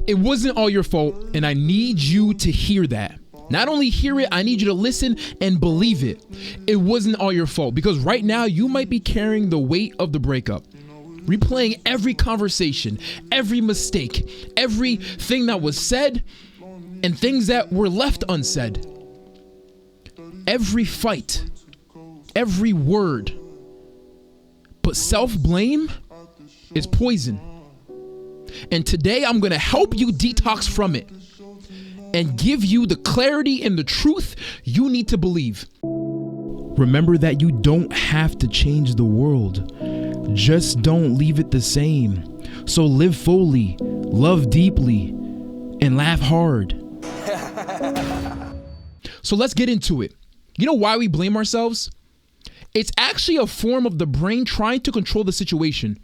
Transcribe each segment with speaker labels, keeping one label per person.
Speaker 1: It wasn't all your fault, and I need you to hear that. Not only hear it, I need you to listen and believe it. It wasn't all your fault, because right now you might be carrying the weight of the breakup. Replaying every conversation, every mistake, everything that was said, and things that were left unsaid. Every fight, every word. But self-blame is poison. And today I'm going to help you detox from it and give you the clarity and the truth you need to believe. Remember that you don't have to change the world. Just don't leave it the same. So live fully, love deeply, and laugh hard. So let's get into it. You know why we blame ourselves? It's actually a form of the brain trying to control the situation.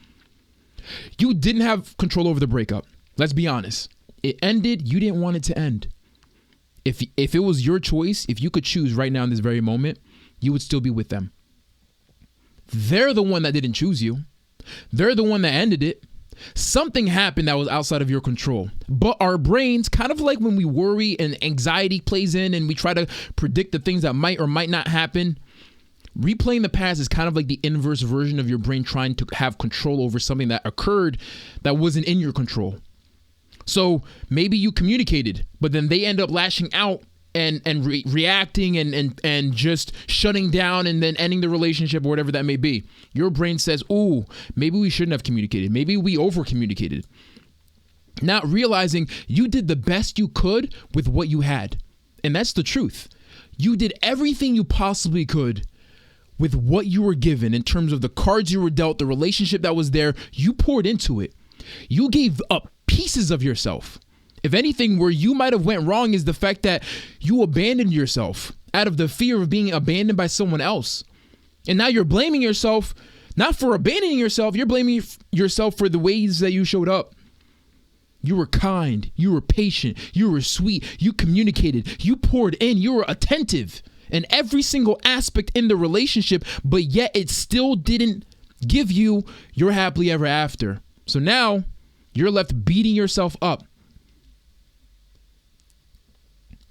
Speaker 1: You didn't have control over the breakup. Let's be honest. It ended. You didn't want it to end. If it was your choice, if you could choose right now in this very moment, you would still be with them. They're the one that didn't choose you. They're the one that ended it. Something happened that was outside of your control. But our brains, kind of like when we worry and anxiety plays in and we try to predict the things that might or might not happen, replaying the past is kind of like the inverse version of your brain trying to have control over something that occurred that wasn't in your control. So maybe you communicated, but then they end up lashing out and reacting and just shutting down and then ending the relationship or whatever that may be. Your brain says, ooh, maybe we shouldn't have communicated. Maybe we over communicated. Not realizing you did the best you could with what you had. And that's the truth. You did everything you possibly could with what you were given in terms of the cards you were dealt, the relationship that was there. You poured into it. You gave up pieces of yourself. If anything, where you might have went wrong is the fact that you abandoned yourself out of the fear of being abandoned by someone else. And now you're blaming yourself, not for abandoning yourself, you're blaming yourself for the ways that you showed up. You were kind, you were patient, you were sweet, you communicated, you poured in, you were attentive in every single aspect in the relationship, but yet it still didn't give you your happily ever after. So now you're left beating yourself up.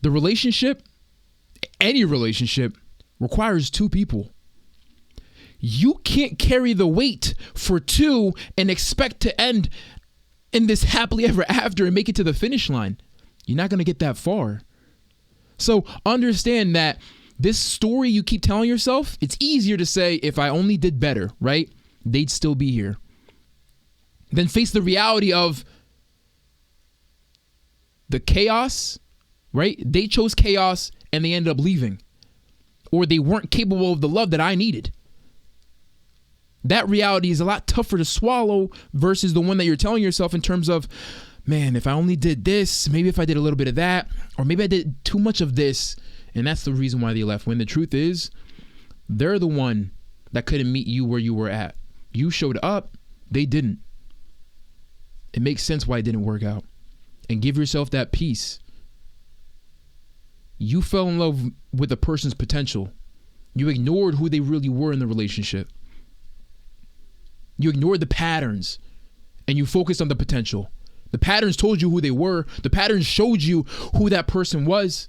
Speaker 1: The relationship, any relationship, requires two people. You can't carry the weight for two and expect to end in this happily ever after and make it to the finish line. You're not going to get that far. So understand that this story you keep telling yourself, it's easier to say, if I only did better, right? They'd still be here. Then face the reality of the chaos, right? They chose chaos and they ended up leaving. Or they weren't capable of the love that I needed. That reality is a lot tougher to swallow versus the one that you're telling yourself in terms of, man, if I only did this, maybe if I did a little bit of that, or maybe I did too much of this, and that's the reason why they left. When the truth is, they're the one that couldn't meet you where you were at. You showed up, they didn't. It makes sense why it didn't work out. And give yourself that peace. You fell in love with a person's potential. You ignored who they really were in the relationship. You ignored the patterns and you focused on the potential. The patterns told you who they were. The patterns showed you who that person was.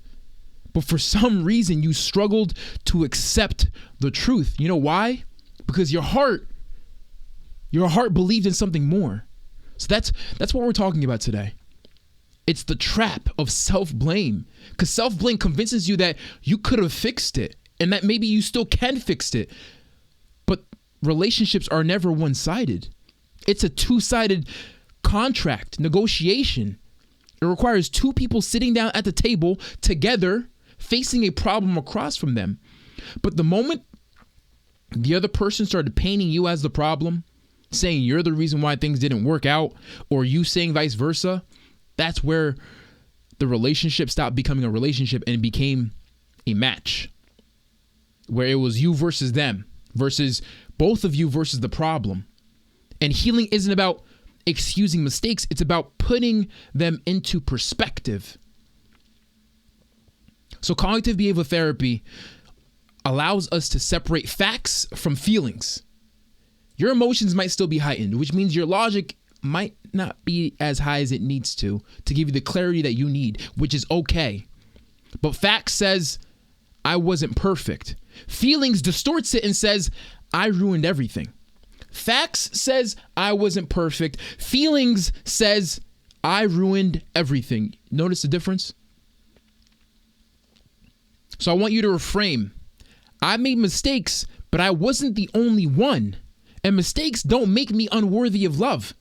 Speaker 1: But for some reason, you struggled to accept the truth. You know why? Because your heart believed in something more. So that's what we're talking about today. It's the trap of self-blame, because self-blame convinces you that you could have fixed it and that maybe you still can fix it. But relationships are never one-sided. It's a two-sided contract, negotiation. It requires two people sitting down at the table together, facing a problem across from them. But the moment the other person started painting you as the problem, saying you're the reason why things didn't work out, or you saying vice versa, that's where the relationship stopped becoming a relationship and it became a match, where it was you versus them, versus both of you versus the problem. And healing isn't about excusing mistakes. It's about putting them into perspective. So cognitive behavioral therapy allows us to separate facts from feelings. Your emotions might still be heightened, which means your logic might not be as high as it needs to give you the clarity that you need, which is okay. But facts says I wasn't perfect. Feelings distorts it and says I ruined everything. Facts says I wasn't perfect. Feelings says I ruined everything. Notice the difference? So I want you to reframe. I made mistakes, but I wasn't the only one. And mistakes don't make me unworthy of love.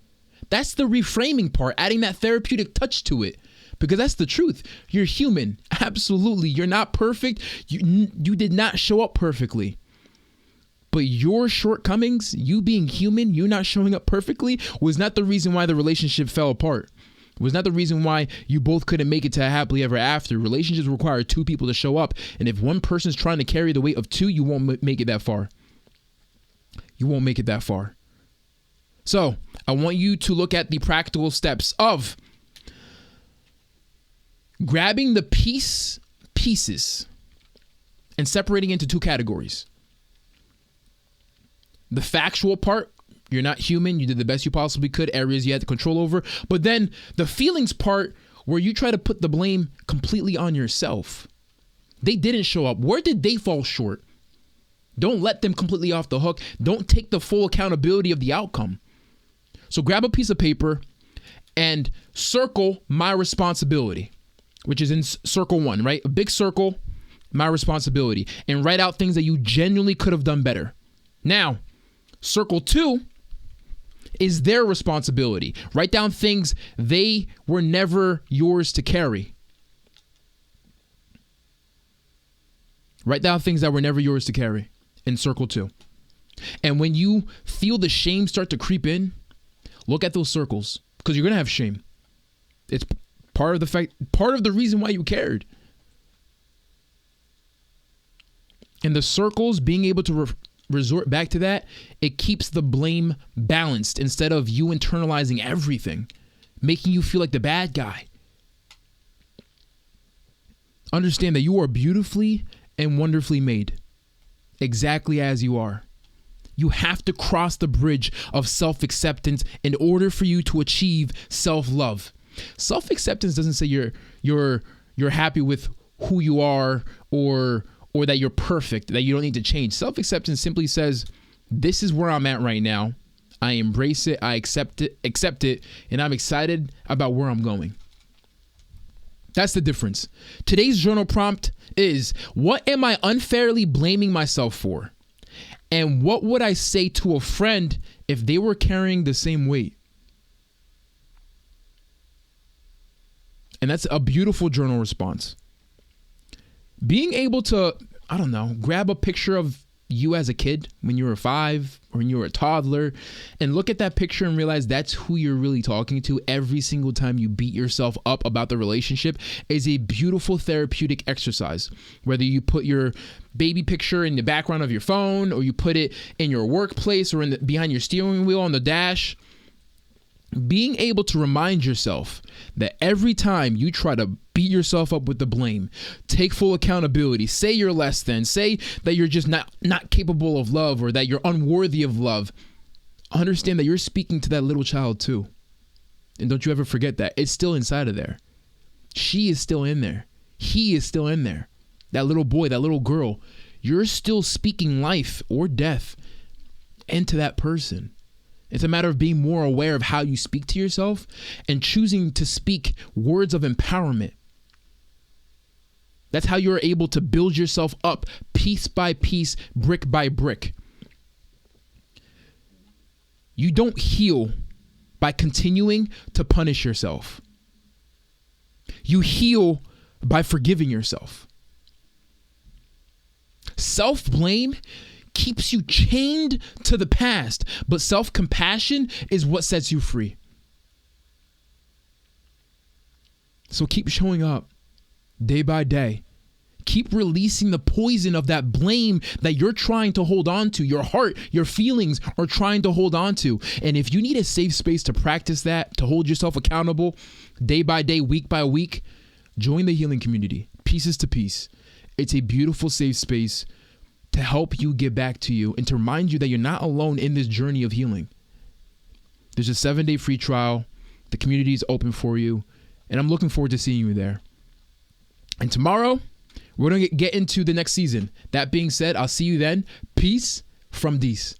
Speaker 1: That's the reframing part, adding that therapeutic touch to it. Because that's the truth. You're human. Absolutely. You're not perfect. You did not show up perfectly. But your shortcomings, you being human, you not showing up perfectly, was not the reason why the relationship fell apart. It was not the reason why you both couldn't make it to a happily ever after. Relationships require two people to show up. And if one person's trying to carry the weight of two, you won't make it that far. You won't make it that far. So I want you to look at the practical steps of grabbing the pieces and separating into two categories. The factual part, you're not human. You did the best you possibly could, areas you had control over. But then the feelings part, where you try to put the blame completely on yourself. They didn't show up. Where did they fall short? Don't let them completely off the hook. Don't take the full accountability of the outcome. So grab a piece of paper and circle my responsibility, which is in circle 1, right? A big circle, my responsibility, and write out things that you genuinely could have done better. Now, circle 2 is their responsibility. Write down things they were never yours to carry. Write down things that were never yours to carry in circle 2. And when you feel the shame start to creep in, look at those circles, because you're going to have shame. It's part of the reason why you cared. And the circles, being able to resort back to that, it keeps the blame balanced instead of you internalizing everything, making you feel like the bad guy. Understand that you are beautifully and wonderfully made, exactly as you are. You have to cross the bridge of self-acceptance in order for you to achieve self-love. Self-acceptance doesn't say you're happy with who you are or that you're perfect, that you don't need to change. Self-acceptance simply says, this is where I'm at right now. I embrace it, I accept it, and I'm excited about where I'm going. That's the difference. Today's journal prompt is, what am I unfairly blaming myself for? And what would I say to a friend if they were carrying the same weight? And that's a beautiful journal response. Being able to, grab a picture of you as a kid when you were 5 or when you were a toddler and look at that picture and realize that's who you're really talking to every single time you beat yourself up about the relationship is a beautiful therapeutic exercise. Whether you put your baby picture in the background of your phone or you put it in your workplace or behind your steering wheel on the dash, being able to remind yourself that every time you try to beat yourself up with the blame, take full accountability, say you're less than, say that you're just not capable of love or that you're unworthy of love, understand that you're speaking to that little child too. And don't you ever forget that. It's still inside of there. She is still in there. He is still in there. That little boy, that little girl, you're still speaking life or death into that person. It's a matter of being more aware of how you speak to yourself and choosing to speak words of empowerment. That's how you're able to build yourself up piece by piece, brick by brick. You don't heal by continuing to punish yourself. You heal by forgiving yourself. Self-blame keeps you chained to the past, but self-compassion is what sets you free. So keep showing up day by day. Keep releasing the poison of that blame that you're trying to hold on to. Your heart, your feelings are trying to hold on to. And if you need a safe space to practice that, to hold yourself accountable day by day, week by week, join the healing community, Pieces to Peace. It's a beautiful safe space to help you get back to you and to remind you that you're not alone in this journey of healing. There's a 7-day free trial. The community is open for you, and I'm looking forward to seeing you there. And tomorrow, we're going to get into the next season. That being said, I'll see you then. Peace from Dees.